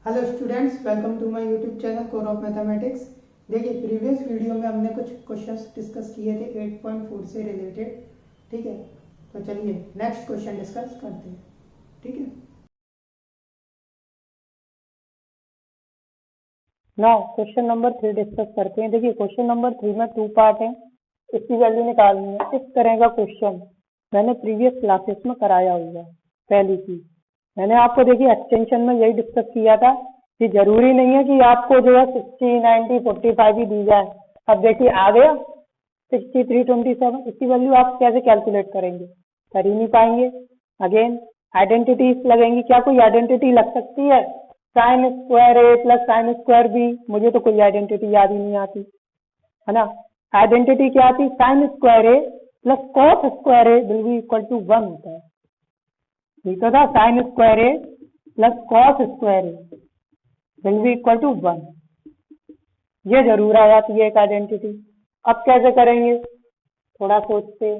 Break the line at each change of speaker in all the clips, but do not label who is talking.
Hello students, welcome to my YouTube channel core of mathematics. देखिए, previous video में हमने कुछ क्वेश्चंस डिस्कस किए थे 8.4 से रिलेटेड। ठीक है, तो चलिए नेक्स्ट क्वेश्चन डिस्कस करते हैं। ठीक है,
नाउ क्वेश्चन नंबर 3 डिस्कस करते हैं। देखिए क्वेश्चन नंबर 3 में 2 पार्ट है, इसकी वैल्यू निकालनी है। इस तरह का क्वेश्चन मैंने प्रीवियस क्लासेस में कराया हुआ है। पहली चीज मैंने आपको देखिए एक्सटेंशन में यही डिस्कस किया था कि जरूरी नहीं है कि आपको जो है 60, 90, 45 ही दी जाए। अब देखिए आ गया 6327, इसकी वैल्यू आप कैसे कैलकुलेट करेंगे? कर ही नहीं पाएंगे। अगेन आइडेंटिटीज लगेंगी। क्या कोई आइडेंटिटी लग सकती है? Sign square A plus sine square B, मुझे तो कोई आइडेंटिटी याद ही नहीं आती है ना। आइडेंटिटी क्या आती? Sine square A plus cos square A will be equal to 1 होता है। ठीक तो था, sine square A plus cos square A will be equal to 1। ये जरूर आ जाती है एक आइडेंटिटी। अब कैसे करेंगे? थोड़ा सोचते,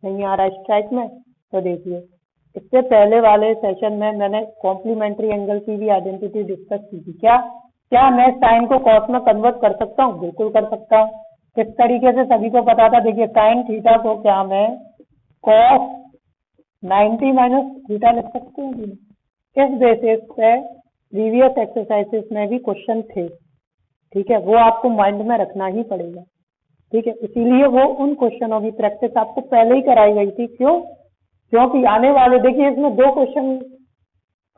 नहीं आ रहा स्ट्राइक में तो देखिए, इससे पहले वाले सेशन में मैंने कॉम्प्लीमेंट्री एंगल की भी आइडेंटिटी डिस्कस की थी। क्या क्या मैं साइन को कॉस में कन्वर्ट कर सकता हूँ? बिल्कुल कर सकता हूँ। किस तरीके से सभी को पता था। देखिए साइन थीटा को क्या मैं कॉस 90 माइनस थीटा लिख सकते हैं कि नहीं? इस बेसिस पे प्रीवियस एक्सरसाइजेस में भी क्वेश्चन थे। ठीक है, वो आपको माइंड में रखना ही पड़ेगा। ठीक है, इसीलिए वो उन क्वेश्चनों की प्रैक्टिस आपको पहले ही कराई गई थी। क्यों? क्योंकि आने वाले, देखिए इसमें 2 क्वेश्चन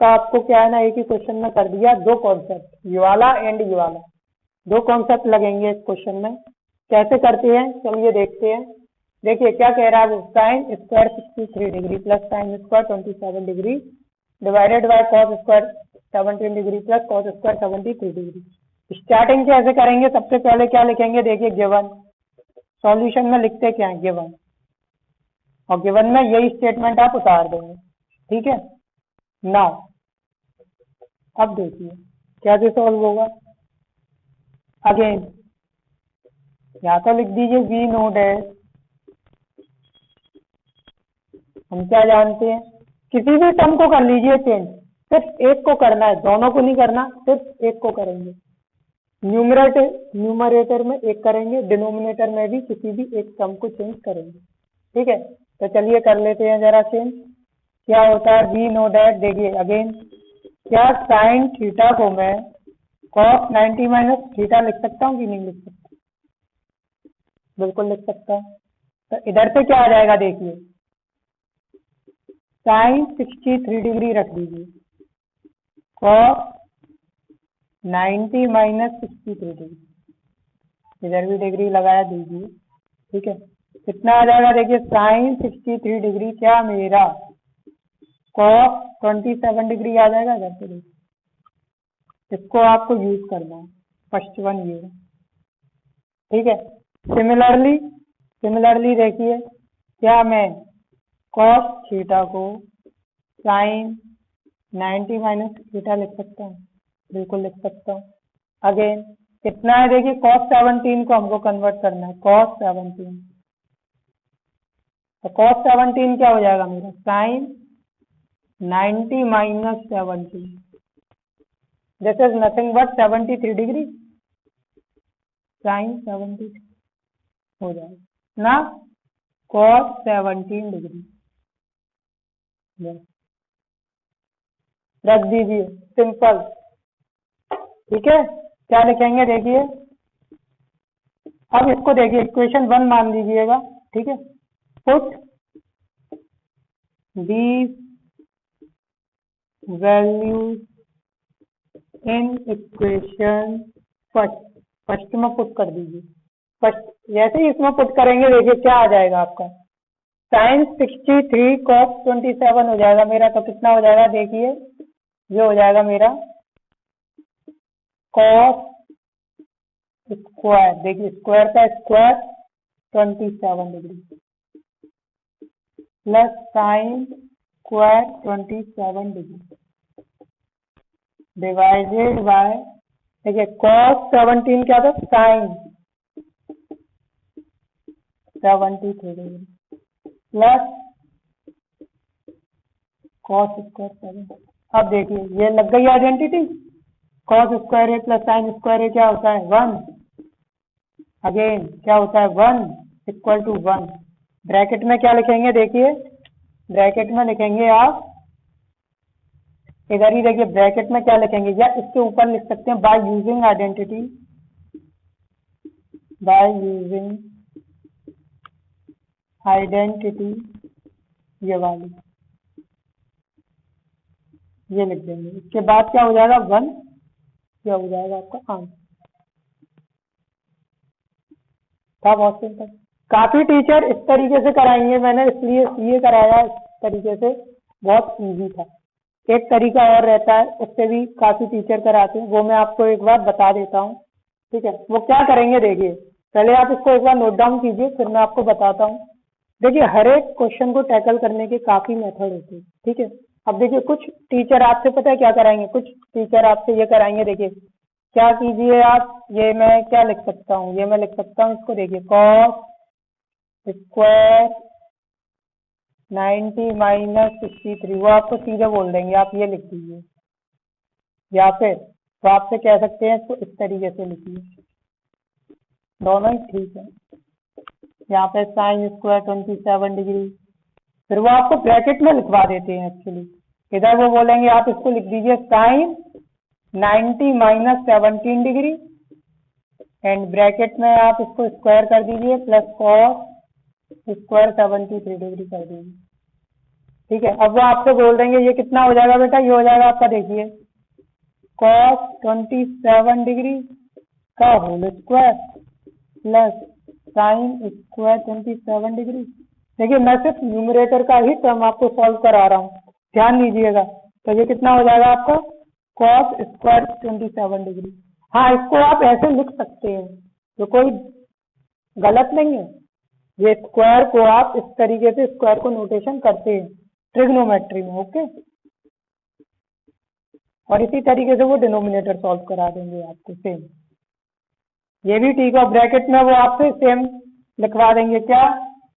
का आपको क्या है ना, एक ही क्वेश्चन में कर दिया 2 कॉन्सेप्ट, ये वाला एंड ये वाला। 2 कॉन्सेप्ट लगेंगे इस क्वेश्चन में। कैसे करते हैं चलिए देखते हैं। देखिए क्या कह रहा है वो, sine square 63 degree plus sine square 27 degree divided by cos square 17 degree plus cos square 73 degree. Starting कैसे करेंगे? सबसे पहले क्या लिखेंगे? देखिए गिवन, सॉल्यूशन में लिखते क्या है? गिवन, और गिवन में यही स्टेटमेंट आप उतार देंगे। ठीक है, नाउ अब देखिए कैसे सॉल्व होगा। अगेन या तो लिख दीजिए वी नो डैश। हम क्या जानते हैं? किसी भी टर्म को कर लीजिए चेंज, सिर्फ एक को करना है, दोनों को नहीं करना, सिर्फ एक को करेंगे। न्यूमरेटर में एक करेंगे, डिनोमिनेटर में भी किसी भी एक टर्म को चेंज करेंगे। ठीक है, तो चलिए कर लेते हैं जरा चेंज। क्या होता है? We know that. देखिए अगेन, क्या साइन थीटा को मैं कॉस 90 माइनस थीटा लिख सकता हूँ कि नहीं लिख सकता? बिल्कुल लिख सकता हूँ। तो इधर से क्या आ जाएगा? देखिए साइन 63 डिग्री रख दीजिए, कॉस 90 माइनस 63 डिग्री, इधर भी डिग्री लगाया दीजिए। ठीक है, कितना आ जाएगा? देखिए साइन 63 डिग्री क्या मेरा कॉस 27 डिग्री आ जाएगा। इधर से देखिए, इसको आपको यूज करना है, फर्स्ट वन ये है। ठीक है, सिमिलरली देखिए, क्या मैं कॉस थीटा को साइन 90 माइनस थीटा लिख सकता हूँ? बिल्कुल लिख सकता हूँ। अगेन कितना है? देखिए कॉस 17 को हमको कन्वर्ट करना है, कॉस 17। तो कॉस 17 क्या हो जाएगा मेरा? Sine 90 minus 17, this is nothing but 73 degree, sine 70 हो जाएगा ना, कॉस 17 डिग्री। रख दीजिए, सिंपल। ठीक है, क्या लिखेंगे? देखिए अब इसको देखिए इक्वेशन 1 मान लीजिएगा। ठीक है, put these values in equation first में पुट कर दीजिए। फर्स्ट जैसे ही इसमें पुट करेंगे, देखिए क्या आ जाएगा आपका, साइन 63 कॉस 27 हो जाएगा मेरा। तो कितना हो जाएगा? देखिए ये हो जाएगा मेरा कॉस स्क्वायर, देखिए स्क्वायर का square 27 degree plus sine square 27 degree divided by, देखिए कॉस 17 क्या था? Sine 73 degree plus cos square 7। अब देखिए ये लग गई identity. Cos square A plus sine square A क्या होता है 1, अगेन क्या होता है 1 इक्वल टू 1। ब्रैकेट में क्या लिखेंगे, देखिए ब्रैकेट में लिखेंगे आप, इधर ही देखिए ब्रैकेट में क्या लिखेंगे, या इसके ऊपर लिख सकते हैं bye using identity, bye using identity, ये वाली, ये लिख देंगे। इसके बाद क्या हो जाएगा 1, क्या हो जाएगा आपका आंसर। था बहुत सिंपल। काफी टीचर इस तरीके से कराएंगे, मैंने इसलिए ये कराया इस तरीके से, बहुत इजी था। एक तरीका और रहता है, उससे भी काफी टीचर कराते हैं, वो मैं आपको एक बार बता देता हूँ, ठीक है। वो क्या करेंगे देखिए, पहले आप इसको एक बार नोट डाउन कीजिए, फिर मैं आपको बताता हूँ। देखिए हर एक क्वेश्चन को टैकल करने के काफी मेथड होते हैं, ठीक है। अब देखिए कुछ टीचर आपसे पता है क्या कराएंगे, कुछ टीचर आपसे ये कराएंगे, देखिए क्या कीजिए आप, ये मैं क्या लिख सकता हूँ, ये मैं लिख सकता हूँ इसको, देखिए कॉस स्क्वायर 90 माइनस 63, वो आपको सीधे बोल देंगे आप ये लिख दीजिए, या फिर तो आपसे कह सकते हैं इसको इस तरीके से लिखिए, दोनों ही ठीक है। यहाँ पे साइन स्क्वायर 27 डिग्री, फिर वो आपको ब्रैकेट में लिखवा देते हैं एक्चुअली, इधर वो बोलेंगे आप इसको लिख दीजिए sine 90 minus 17 degree, and bracket में आप इसको स्क्वायर कर दीजिए प्लस कॉस स्क्वायर 73 डिग्री कर दीजिए, ठीक है। अब वो आपसे बोल देंगे ये कितना हो जाएगा बेटा, ये हो जाएगा आपका, देखिए कॉस 27 डिग्री का whole square plus sine square 27 degree. देखिए मैं सिर्फ न्यूमरेटर का ही टर्म आपको सॉल्व करा रहा हूँ, ध्यान दीजिएगा। तो ये कितना हो जाएगा आपका कॉस स्क्वायर 27 डिग्री। हाँ इसको आप ऐसे लिख सकते हैं, तो कोई गलत नहीं है। ये स्क्वायर को आप इस तरीके से स्क्वायर को नोटेशन करते हैं ट्रिग्नोमेट्री में, ओके। और इसी तरीके से वो डिनोमिनेटर सॉल्व करा देंगे आपको सेम, ये भी ठीक है। ब्रैकेट में वो आपसे सेम लिखवा देंगे क्या,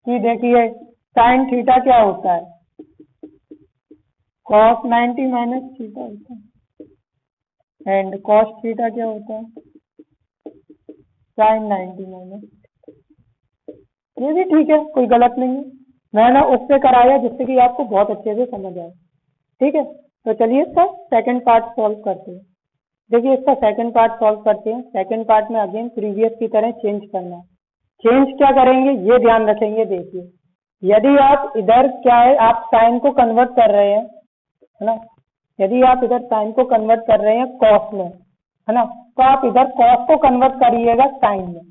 कि देखिए साइन थीटा क्या होता है, कॉस 90 माइनस थीटा होता है, एंड कॉस थीटा क्या होता है, साइन 90 माइनस, ये भी ठीक है, कोई गलत नहीं है। मैंने उससे कराया जिससे कि आपको बहुत अच्छे से समझ आए, ठीक है। तो चलिए इसका सेकंड पार्ट सॉल्व करते हैं। देखिए इसका सेकंड पार्ट सॉल्व करते हैं। सेकंड पार्ट में अगेन प्रीवियस की तरह चेंज करना है। चेंज क्या करेंगे ये ध्यान रखेंगे। देखिए यदि आप इधर क्या है, आप साइन को कन्वर्ट कर रहे हैं, है ना, यदि आप इधर साइन को कन्वर्ट कर रहे हैं कॉस में, है ना, तो आप इधर कॉस को कन्वर्ट करिएगा साइन में,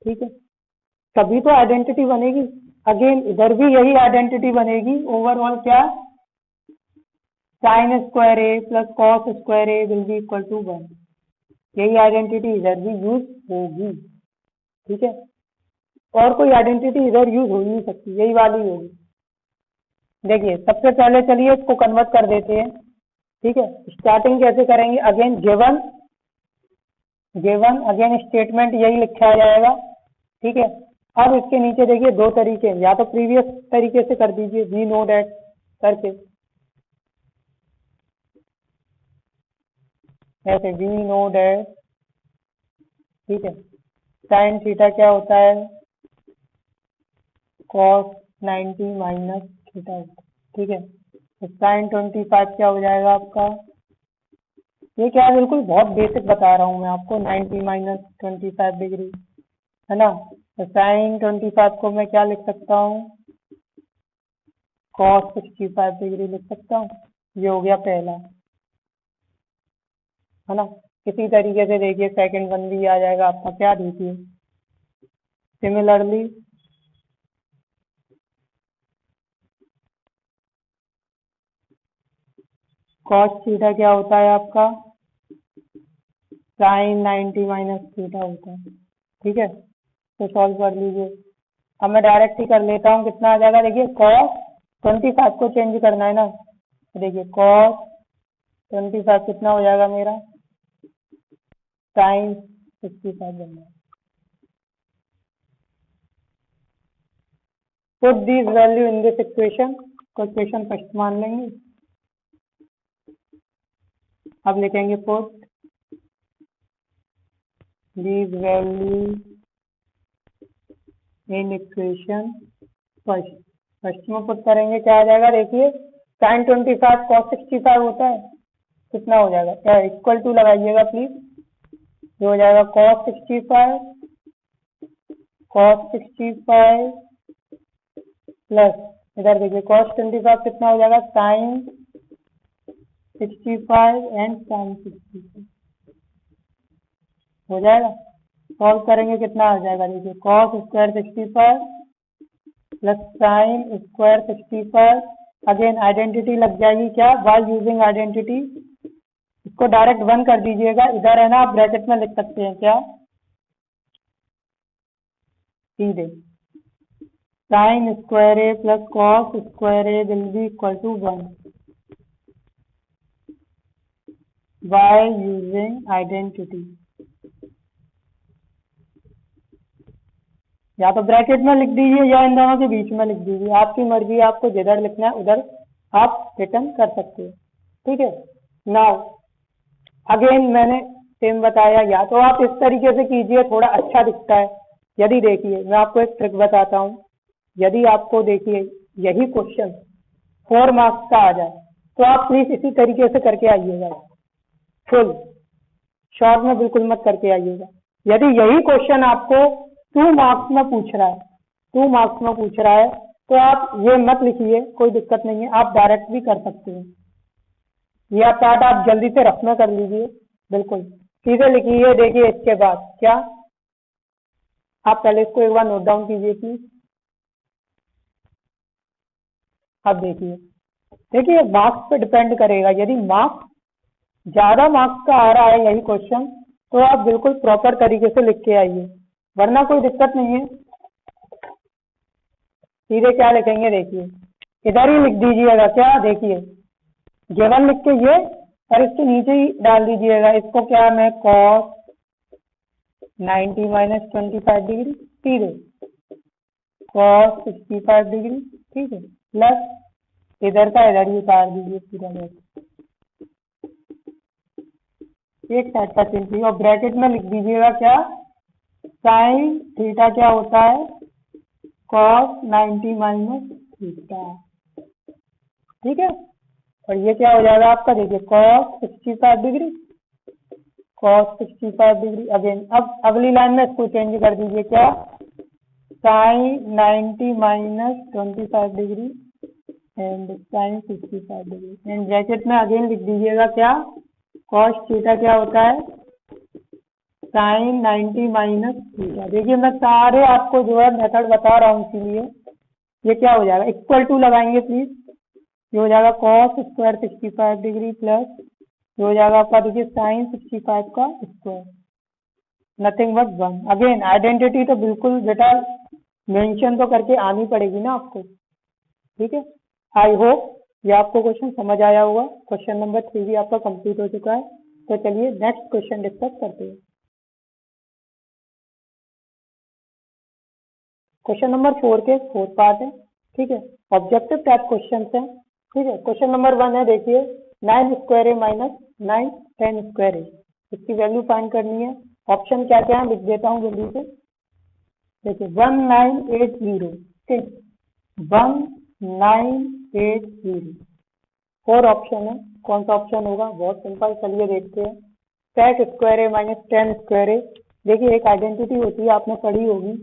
ठीक है, तभी तो आइडेंटिटी बनेगी। अगेन इधर भी यही आइडेंटिटी बनेगी। ओवरऑल क्या, sine square A plus cos square A will be equal to 1, यही आइडेंटिटी इधर भी यूज होगी, ठीक है। और कोई आइडेंटिटी इधर यूज हो ही नहीं सकती, यही वाली होगी। देखिए सबसे पहले चलिए इसको कन्वर्ट कर देते हैं, ठीक है। स्टार्टिंग कैसे करेंगे, again given, given again statement यही लिखा जाएगा, ठीक है। अब इसके नीचे देखिए दो तरीके हैं, या तो प्रीवियस तरीके से कर दीजिए वी नो डैट करके, ऐसे वी नो डैट, ठीक है, साइन थीटा क्या होता है, कॉस 90 माइनस थीटा होता है, ठीक है। तो साइन 25 क्या हो जाएगा आपका, ये क्या है, बिल्कुल बहुत बेसिक बता रहा हूँ मैं आपको, 90 माइनस 25 डिग्री, है ना। तो साइन 25 को मैं क्या लिख सकता हूँ, कॉस 65 डिग्री लिख सकता हूँ। ये हो गया पहला, है ना। इसी तरीके से देखिए सेकंड वन भी आ जाएगा आपका, क्या देखिए सिमिलरली कॉस थीटा क्या होता है आपका, साइन 90 माइनस थीटा होता है, ठीक है। तो सॉल्व कर लीजिए। अब मैं डायरेक्ट ही कर लेता हूँ, कितना आ जाएगा, देखिए कॉस 25 को चेंज करना है ना, देखिए कॉस 25 कितना हो जाएगा मेरा, साइन 65 बनना है। Put this value in this equation, को इक्वेशन फर्स्ट मान लेंगे। अब लिखेंगे put these values in equation first. First में पुट करेंगे, क्या आ जाएगा देखिए, sin 25 cos 65 होता है, कितना हो जाएगा, क्या इक्वल टू लगाइएगा प्लीज, ये हो जाएगा cos 65 प्लस इधर देखिए cos 25 कितना हो जाएगा, sin 65 एंड sin 65 हो जाएगा। सॉल्व करेंगे कितना आ जाएगा देखिए, cos square 65 plus sine square 65, again identity लग जाएगी क्या, बाय यूजिंग आइडेंटिटी, इसको डायरेक्ट 1 कर दीजिएगा, इधर है ना आप ब्रैकेट में लिख सकते हैं क्या, सीधे sine square A plus cos square A will be equal to 1 by using identity. या तो ब्रैकेट में लिख दीजिए या इन दोनों के बीच में लिख दीजिए, आपकी मर्जी, आपको जिधर लिखना है उधर आप रिटर्न कर सकते हैं, ठीक है। नाउ अगेन मैंने सेम बताया, या तो आप इस तरीके से कीजिए, थोड़ा अच्छा दिखता है। यदि देखिए मैं आपको एक ट्रिक बताता हूँ, यदि आपको देखिए यही क्वेश्चन 4 मार्क्स का आ जाए तो आप प्लीज इसी तरीके से करके आइएगा, फुल शॉर्ट में बिल्कुल मत करके आइएगा। यदि यही क्वेश्चन आपको 2 मार्क्स में पूछ रहा है, 2 मार्क्स में पूछ रहा है, तो आप ये मत लिखिए, कोई दिक्कत नहीं है, आप डायरेक्ट भी कर सकते हैं। यह पार्ट आप जल्दी से रफ में कर लीजिए, बिल्कुल सीधे लिखिए। देखिए इसके बाद क्या, आप पहले इसको एक बार नोट डाउन कीजिए प्लीज। अब देखिए मार्क्स पे डिपेंड करेगा, यदि मार्क्स ज्यादा मार्क्स का आ रहा है यही क्वेश्चन, तो आप बिल्कुल प्रॉपर तरीके से लिख के आइए, वरना कोई दिक्कत नहीं है। सीधे क्या लिखेंगे देखिए, इधर ही लिख दीजिएगा क्या, देखिए गिवन लिख के ये, और इसके नीचे ही डाल दीजिएगा इसको, क्या मैं cos 90 माइनस 25 डिग्री, सीधे cos 65 डिग्री, ठीक है, प्लस इधर का इधर ही उतार दीजिए पूरा एक साइड का चिन्ह, और ब्रैकेट में लिख दीजिएगा क्या, साइन थीटा क्या होता है, cos 90 माइनस थीटा, ठीक है। और ये क्या हो जाएगा आपका, देखिए cos 65 degree, cos 65 degree. Again अब अगली लाइन में इसको चेंज कर दीजिए क्या, sine 90 minus 25 degree and sine 65 degree, and bracket में अगेन लिख दीजिएगा क्या, cos थीटा क्या होता है, साइन 90 माइनस थीटा। देखिए मैं सारे आपको जो है मेथड बता रहा हूँ, इसीलिए ये क्या हो जाएगा, इक्वल टू लगाएंगे प्लीज, ये हो जाएगा cos स्क्वायर 65 डिग्री प्लस ये हो जाएगा आपका देखिए साइन 65 का square, nothing but 1। Again identity तो बिल्कुल बेटा मेंशन तो करके आनी पड़ेगी ना आपको, ठीक है। आई होप ये आपको क्वेश्चन समझ आया होगा। क्वेश्चन नंबर 3 भी आपका कंप्लीट हो चुका है, तो चलिए नेक्स्ट क्वेश्चन डिस्कस करते हैं। क्वेश्चन नंबर 4 के 4 पार्ट है, ठीक है, ऑब्जेक्टिव टाइप क्वेश्चन है, ठीक है। क्वेश्चन नंबर 1 है, देखिए 9 स्क्वायर ए माइनस 9 10 स्क्वायर ए, इसकी वैल्यू फाइंड करनी है। ऑप्शन क्या क्या है लिख देता हूँ जल्दी से, देखिए 1980, ठीक, 1980, 4 ऑप्शन है, कौन सा ऑप्शन होगा, बहुत सिंपल, चलिए देखते हैं। sec स्क्वायर ए माइनस 10 स्क्वायर ए, देखिए एक आइडेंटिटी होती है आपने पढ़ी होगी,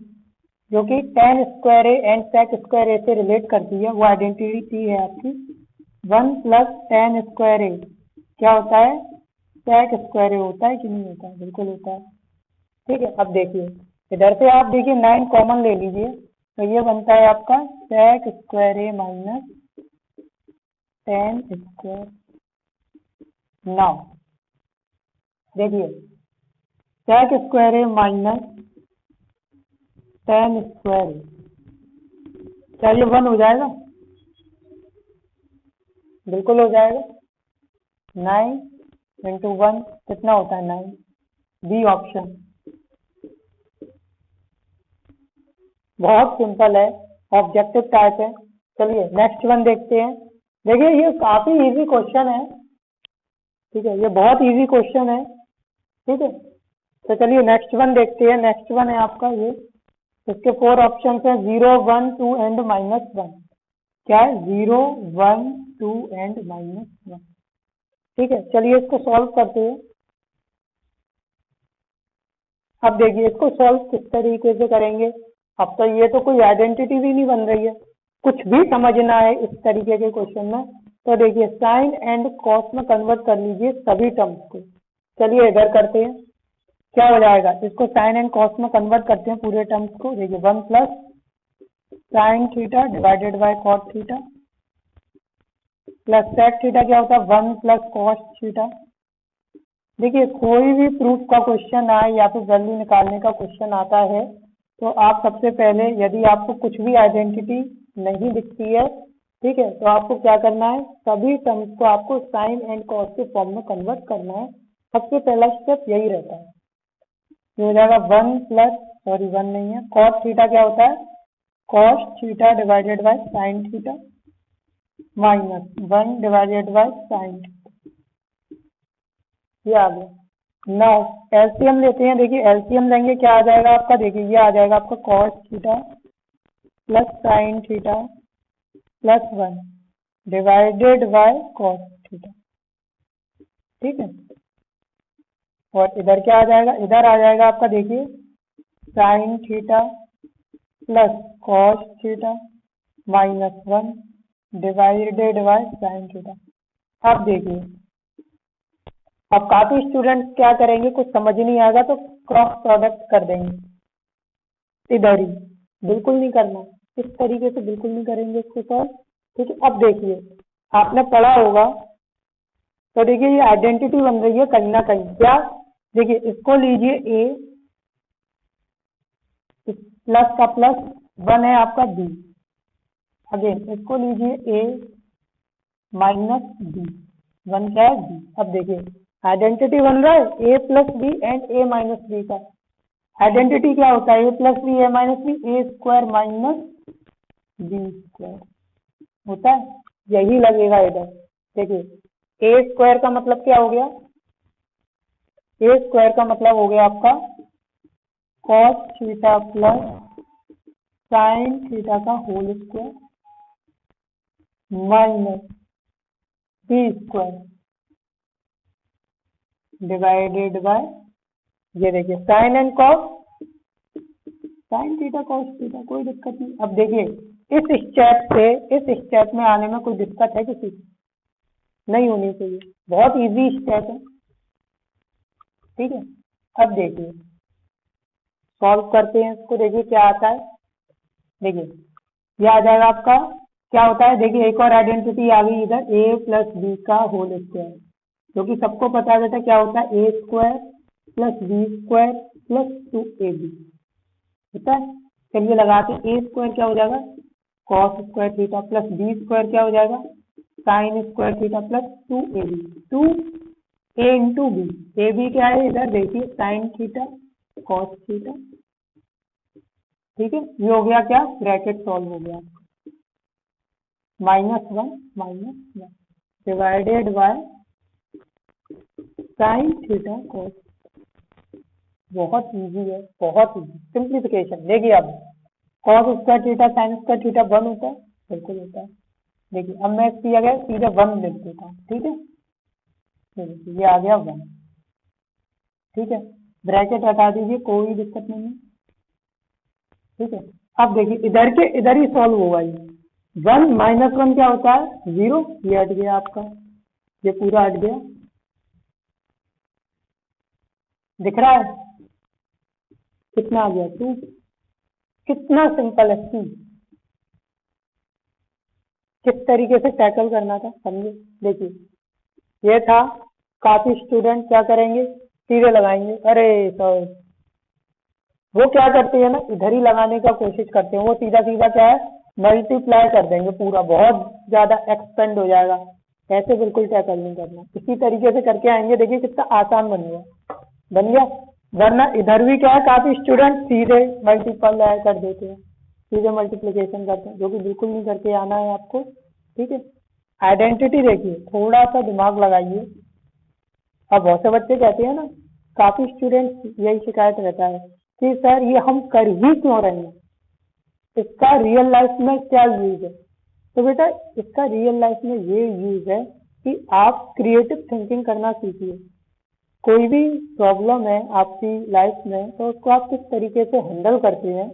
जो कि 10 square A and sec square A से रिलेट करती है, वो आइडेंटिटी है आपकी 1 प्लस 10 स्क्वायर ए क्या होता है, sec स्क्वायर ए होता है कि नहीं होता है, बिल्कुल होता है, ठीक है। अब देखिए इधर से आप देखिए 9 कॉमन ले लीजिए, तो ये बनता है आपका sec स्क्वायर ए माइनस 10 स्क्वायर। नाउ देखिए sec स्क्वायर ए माइनस 10 स्क्वायर, क्या ये 1 हो जाएगा, बिल्कुल हो जाएगा। 9 इंटू 1 कितना होता है, 9, बी ऑप्शन, बहुत सिंपल है, ऑब्जेक्टिव टाइप है। चलिए नेक्स्ट वन देखते हैं। देखिए ये काफी इजी क्वेश्चन है, ठीक है, ये बहुत इजी क्वेश्चन है। ठीक है, तो चलिए नेक्स्ट वन देखते हैं। नेक्स्ट वन है आपका ये, इसके 4 ऑप्शन हैं, 0, 1, 2 एंड -1। क्या है? 0, 1, 2 एंड -1। ठीक है, चलिए इसको सॉल्व करते हैं। अब देखिए इसको सॉल्व किस तरीके से करेंगे। अब तो ये तो कोई आइडेंटिटी भी नहीं बन रही है, कुछ भी समझना है इस तरीके के क्वेश्चन में। तो देखिए साइन एंड कॉस में कन्वर्ट कर लीजिए सभी टर्म्स को। चलिए इधर करते हैं, क्या हो जाएगा, इसको साइन एंड कॉस में कन्वर्ट करते हैं पूरे टर्म्स को। देखिए 1 plus sine theta divided by cot theta plus sec theta क्या होता है, 1 प्लस कॉस थीटा। देखिए कोई भी प्रूफ का क्वेश्चन आए या फिर वैल्यू निकालने का क्वेश्चन आता है, तो आप सबसे पहले यदि आपको कुछ भी आइडेंटिटी नहीं दिखती है, ठीक है, तो आपको क्या करना है, सभी टर्म्स को आपको साइन एंड कॉस के फॉर्म में कन्वर्ट करना है। सबसे पहला स्टेप यही रहता है। ये हो जाएगा 1 प्लस, सॉरी 1 नहीं है, कॉस थीटा क्या होता है, cos theta divided by sine theta minus 1 divided by sine. ये आ गया। नाउ एलसीएम लेते हैं। देखिए एलसीएम लेंगे, क्या आ जाएगा आपका, देखिए ये आ जाएगा आपका cos theta plus sine theta plus 1 divided by cos theta. ठीक है, और इधर क्या आ जाएगा, इधर आ जाएगा आपका देखिए sine theta plus cos theta minus 1 divided by sine theta. अब देखिए, अब काफी स्टूडेंट्स क्या करेंगे, कुछ समझ नहीं आएगा तो क्रॉस प्रोडक्ट कर देंगे इधर ही, बिल्कुल नहीं करना, इस तरीके से बिल्कुल नहीं करेंगे इसको सॉल्व। ठीक है, अब देखिए आपने पढ़ा होगा, तो देखिए ये आइडेंटिटी बन रही है कहीं ना कहीं। क्या, देखिए इसको लीजिए a प्लस का प्लस 1 है आपका b, अगेन इसको लीजिए a माइनस b, 1 क्या है b। अब देखिए आइडेंटिटी बन रहा है a plus B and a minus B का। आइडेंटिटी क्या होता है, a plus B a minus B, A square minus B square होता है, यही लगेगा इधर। देखिए ए स्क्वायर का मतलब क्या हो गया, ए स्क्वायर का मतलब हो गया आपका cos theta plus sine theta का whole square minus B square divided by, ये देखिए sine and cos, sine theta cos theta, कोई दिक्कत नहीं। अब देखिए इस स्टेप से इस स्टेप में आने में कोई दिक्कत है किसी को, नहीं होनी चाहिए, बहुत इजी स्टेप है। ठीक है, अब देखिए सॉल्व करते हैं इसको। देखिए क्या आता है, देखिए ये आ जाएगा आपका, क्या होता है, देखिए एक और आइडेंटिटी आ गई इधर, a प्लस बी का होल स्क्वायर, जो कि सबको पता है बेटा क्या होता है, A square plus B square plus 2ab होता है। चलिए लगाते हैं, ए स्क्वायर क्या हो जाएगा, cos square theta plus B square क्या हो जाएगा, sine square theta plus 2ab, 2a into B, A B क्या है इधर देखिए साइन थीटा कॉस थीटा। ठीक है, ये हो गया क्या, ब्रैकेट सॉल्व हो गया, -1 divided by sine theta cos. बहुत इजी है, बहुत इजी सिंप्लीफिकेशन। देखिए अब cos square theta sine square theta 1 होता है, बिल्कुल होता है। देखिए अब मैं इसकी जगह सीधे 1 लिख देता हूँ। ठीक है, ये आ गया 1। ठीक है, ब्रैकेट हटा दीजिए, कोई दिक्कत नहीं है। ठीक है, अब देखिए इधर के इधर ही सॉल्व होगा ये, 1 माइनस 1 क्या होता है 0, ये हट गया आपका, ये पूरा हट गया, दिख रहा है कितना आ गया 2। कितना सिंपल है, किस तरीके से टैकल करना था समझे। देखिए ये था, काफी स्टूडेंट क्या करेंगे, सीधे लगाएंगे, अरे सर वो क्या करते हैं ना, इधर ही लगाने का कोशिश करते हैं, वो सीधा सीधा क्या है मल्टीप्लाई कर देंगे पूरा, बहुत ज्यादा एक्सपेंड हो जाएगा। ऐसे बिल्कुल टैकल नहीं करना, इसी तरीके से करके आएंगे। देखिए कितना आसान बन गया। वरना इधर भी क्या है, काफी स्टूडेंट सीधे मल्टीप्लाई कर देते हैं, सीधे मल्टीप्लिकेशन करते हैं, जो कि बिल्कुल नहीं करके आना है आपको। ठीक है, आइडेंटिटी देखिए, थोड़ा सा दिमाग लगाइए, अब बहुत से बच्चे कहते हैं ना, काफी स्टूडेंट्स यही शिकायत रहता है कि सर ये हम कर ही क्यों रहे हैं, इसका रियल लाइफ में क्या यूज है। तो बेटा इसका रियल लाइफ में ये यूज है कि आप क्रिएटिव थिंकिंग करना सीखिए। कोई भी प्रॉब्लम है आपकी लाइफ में तो उसको आप किस तरीके से हैंडल करते हैं,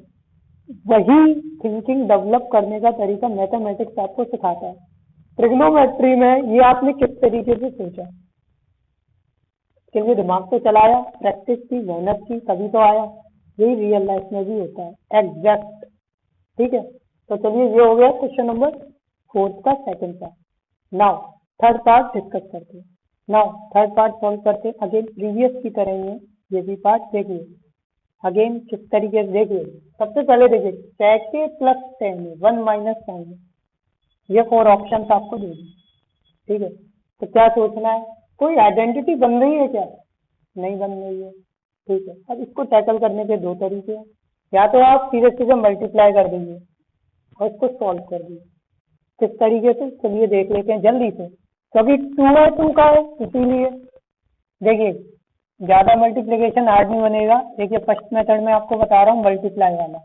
वही थिंकिंग डेवलप करने का तरीका मैथमेटिक्स आपको सिखाता है। ट्रिग्नोमेट्री में ये आपने किस तरीके से सोचा, क्योंकि दिमाग तो चलाया, प्रैक्टिस की, मेहनत की, तभी तो आया। यही रियल लाइफ में भी होता है, एग्जैक्ट। ठीक है, तो चलिए ये हो गया क्वेश्चन नंबर 4 का second part. Now third part discuss करते हैं। नाउ थर्ड पार्ट सॉल्व करते हैं। अगेन प्रीवियस की तरह ही है, ये भी पार्ट देखिए अगेन किस तरीके से। देखिए सबसे पहले देखिए sec a plus tan a 1 minus sin a, ये 4 ऑप्शन आपको दे दी। ठीक है, तो क्या सोचना है, कोई आइडेंटिटी बन रही है क्या, नहीं बन रही है। ठीक है, अब इसको टैकल करने के 2 तरीके हैं। या तो आप सीधे सीधे मल्टीप्लाई कर दीजिए और इसको सॉल्व कर दीजिए। किस तरीके से, चलिए देख लेते हैं जल्दी से, क्योंकि 2/2 का है इसीलिए। देखिए ज्यादा मल्टीप्लिकेशन हार्ड नहीं बनेगा। देखिए फर्स्ट मेथड में आपको बता रहा हूँ मल्टीप्लाई वाला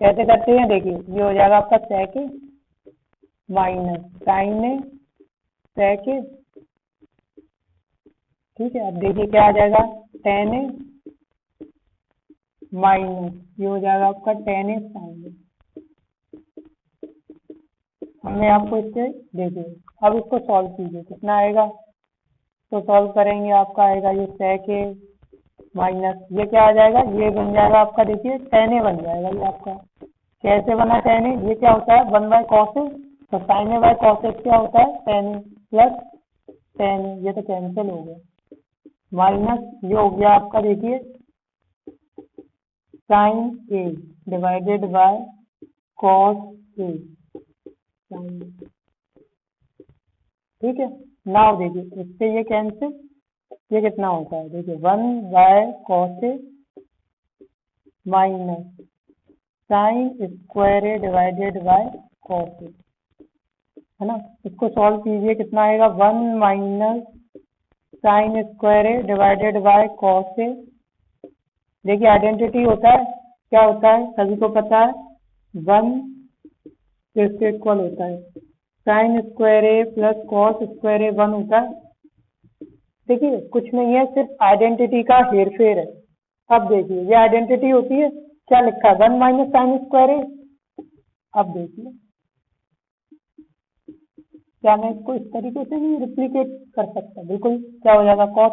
कैसे करते हैं। देखिए ये हो जाएगा आपका sec a minus sin a sec a। ठीक है, अब देखिए क्या आ जाएगा tan a माइनस ये हो जाएगा आपका tan a sin a। हमने आपको इससे देखिए अब इसको सॉल्व कीजिए, कितना आएगा, तो सॉल्व करेंगे आपका आएगा ये sec a माइनस ये क्या आ जाएगा, ये बन जाएगा आपका देखिए tan a बन जाएगा। ये आपका कैसे बना tan a, ये क्या होता है 1 बाय cos a, तो sin a by cos a क्या होता है tan a plus tan a, ये तो कैंसिल हो गया, माइनस ये हो गया आपका देखिए sin a divided by cos a sin a। ठीक है, नाउ देखिए इससे ये कैंसिल, ये कितना होता है देखिए 1 by cos a minus sine square A divided by cos a, है ना। इसको सॉल्व कीजिए, कितना आएगा 1 minus sine square A divided by cos a। देखिए आइडेंटिटी होता है, क्या होता है सभी को पता है, 1 इसके इक्वल होता है sign square A plus cos square ए 1 होता है। देखिए कुछ नहीं है, सिर्फ आइडेंटिटी का हेरफेर है। अब देखिए ये आइडेंटिटी होती है, क्या लिखा है 1 माइनस साइन स्क्वायर ए। अब देखिए क्या मैं इसको इस तरीके से भी रिप्लीकेट कर सकता, बिल्कुल, क्या हो जाएगा cos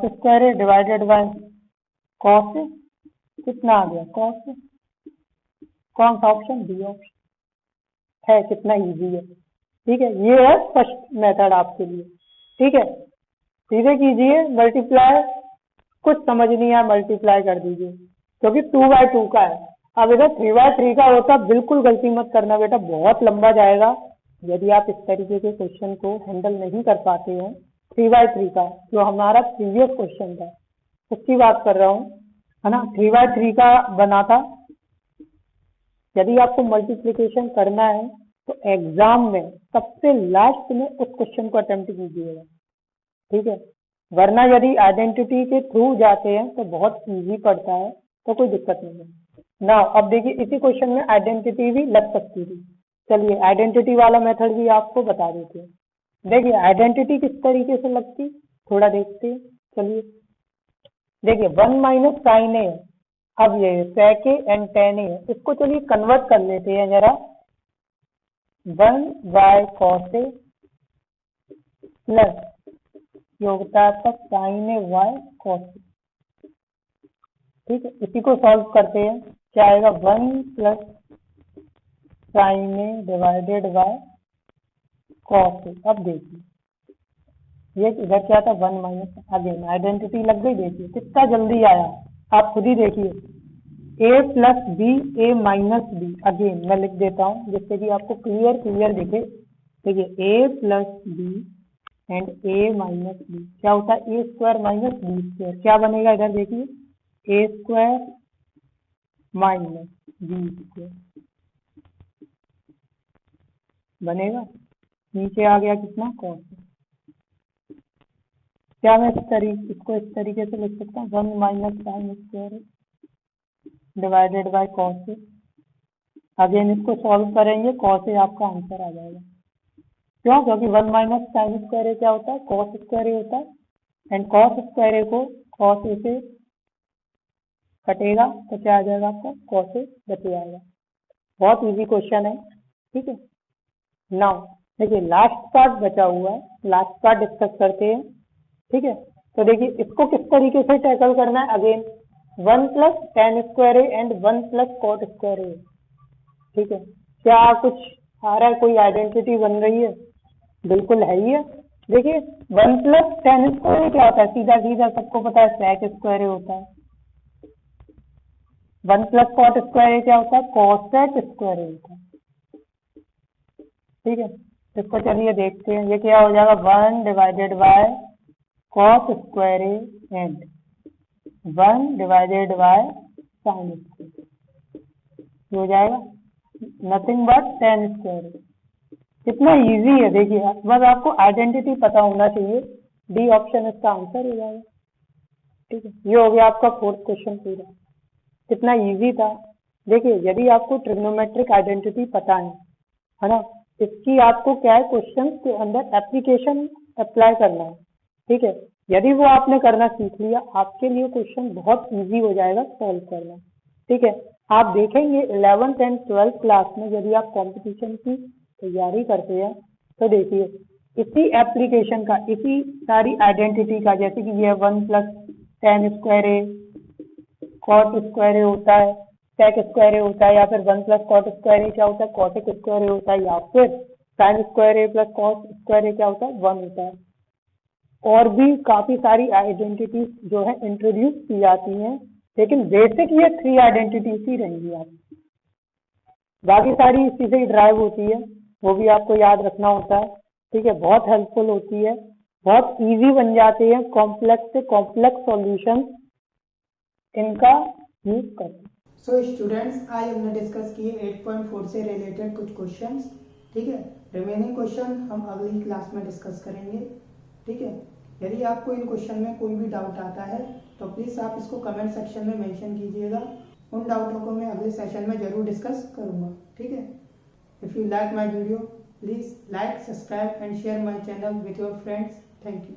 square A divided by cos A, कितना आ गया कॉस, कौन सा ऑप्शन, बी ऑप्शन है, कितना इजी है। ठीक है, ये है फर्स्ट मेथड आपके लिए। ठीक है, सीधे कीजिए मल्टीप्लाई, कुछ समझ नहीं आया मल्टीप्लाई कर दीजिए, क्योंकि 2/2 का है। अब इधर 3/3 का होता, बिल्कुल गलती मत करना बेटा, बहुत लंबा जाएगा यदि आप इस तरीके के क्वेश्चन को हैंडल नहीं कर पाते हैं। 3/3 का जो हमारा प्रीवियस क्वेश्चन था उसकी बात कर रहा हूँ, है ना, 3/3 का बना था। यदि आपको मल्टीप्लिकेशन करना है तो एग्जाम में सबसे लास्ट में उस क्वेश्चन को अटेम्प्ट कीजिएगा। ठीक है, वरना यदि आइडेंटिटी के थ्रू जाते हैं तो बहुत इजी पड़ता है, तो कोई दिक्कत नहीं है ना। अब देखिए इसी क्वेश्चन में आइडेंटिटी भी लग सकती थी, चलिए आइडेंटिटी वाला मेथड भी आपको बता देते हैं। देखिए आइडेंटिटी किस तरीके से लगती, थोड़ा देखते हैं। चलिए देखिए 1 माइनस साइन ए, अब ये sec a and tan a, इसको चलिए कन्वर्ट कर लेते हैं जरा, 1 बाय cos a प्लस ये होता है आपका sine A by cos a। ठीक है, इसी को सॉल्व करते हैं, क्या आएगा 1 plus sign A divided by cos a। अब देखिए ये इधर क्या था 1 माइनस, अगेन आइडेंटिटी लग गई। देखिए कितना जल्दी आया, आप खुद ही देखिए, a plus B A minus B, again मैं लिख देता हूँ जिससे कि आपको क्लियर दिखे। देखिए a plus B and a minus B क्या होता है, a square minus B square, क्या बनेगा इधर देखिए a square minus B square बनेगा, नीचे आ गया कितना cos। क्या मैं इसको इस तरीके से लिख सकता हूँ 1 minus sine square divided by cos. Again इसको सॉल्व करेंगे, कॉस ए आपका आंसर आ जाएगा। क्यों? क्योंकि 1 माइनस साइन स्क्वायर ए क्या होता है? कॉस स्क्वायर ए होता है, एंड कॉस स्क्वायर ए को कॉस ए से कटेगा तो क्या आ जाएगा आपका? कॉस ए बच जाएगा। बहुत इजी क्वेश्चन है, ठीक है। नाउ देखिए लास्ट पार्ट बचा हुआ है, लास्ट पार्ट डिस्कस करते हैं, ठीक है। तो देखिए इसको किस तरीके से टैकल करना है। Again 1 plus tan square A and 1 plus cot square A, ठीक है। क्या कुछ आ रहा है? कोई आइडेंटिटी बन रही है? बिल्कुल है ही है। देखिए 1 प्लस टेन स्क्वायर ए क्या होता है? सीधा सीधा सबको पता है सेक स्क्वायर ए होता है। 1 प्लस कॉट स्क्वायर ए क्या होता है? कॉसेक स्क्वायर ए होता है, ठीक है। इसको चलिए देखते हैं, ये क्या हो जाएगा? 1 divided by cos square A and 1 divided by sine square हो जाएगा नथिंग बट टेन स्क्वायर ए। कितना इजी है देखिए, बस आपको आइडेंटिटी पता होना चाहिए। डी ऑप्शन इसका आंसर हो जाएगा, ठीक है। ये हो गया आपका फोर्थ क्वेश्चन पूरा। कितना इजी था। देखिए यदि आपको ट्रिग्नोमेट्रिक आइडेंटिटी पता है ना, इसकी आपको क्या है क्वेश्चन के अंदर एप्लीकेशन अप्लाई करना है, ठीक है। यदि वो आपने करना सीख लिया, आपके लिए क्वेश्चन बहुत इजी हो जाएगा सॉल्व करना, ठीक है। आप देखेंगे 11th एंड 12th क्लास में यदि आप कंपटीशन की तैयारी करते हैं तो देखिए इसी एप्लीकेशन का, इसी सारी आइडेंटिटी का, जैसे कि ये 1 प्लस टेन स्क्वायर ए कॉट स्क्वायर ए होता है, सेक स्क्वायर ए होता है, या फिर 1 प्लस कॉट स्क्वायर ए क्या होता है? कॉटेक स्क्वायर ए होता है, या फिर sign square A plus cos square A क्या होता है? 1 होता है। और भी काफी सारी आइडेंटिटीज जो है इंट्रोड्यूस की जाती हैं, लेकिन बेसिक ये 3 आइडेंटिटीज ही रहेंगी आप। बाकी सारी इसी से ही ड्राइव होती है, वो भी आपको याद रखना होता है, ठीक है। बहुत हेल्पफुल होती है, बहुत इजी बन जाते हैं कॉम्प्लेक्स से कॉम्प्लेक्स सॉल्यूशन इनका यूज करते हैं।
सो स्टूडेंट्स आज हमने डिस्कस किए 8.4 से रिलेटेड कुछ क्वेश्चंस, ठीक है। रिमेनिंग क्वेश्चन हम अगली क्लास में डिस्कस करेंगे, ठीक है। यदि आपको इन क्वेश्चन में कोई भी डाउट आता है तो प्लीज़ आप इसको कमेंट सेक्शन में मेंशन कीजिएगा। उन डाउटों को मैं अगले सेशन में जरूर डिस्कस करूँगा, ठीक है। If you like my video please like, subscribe and share my channel with your friends. Thank you.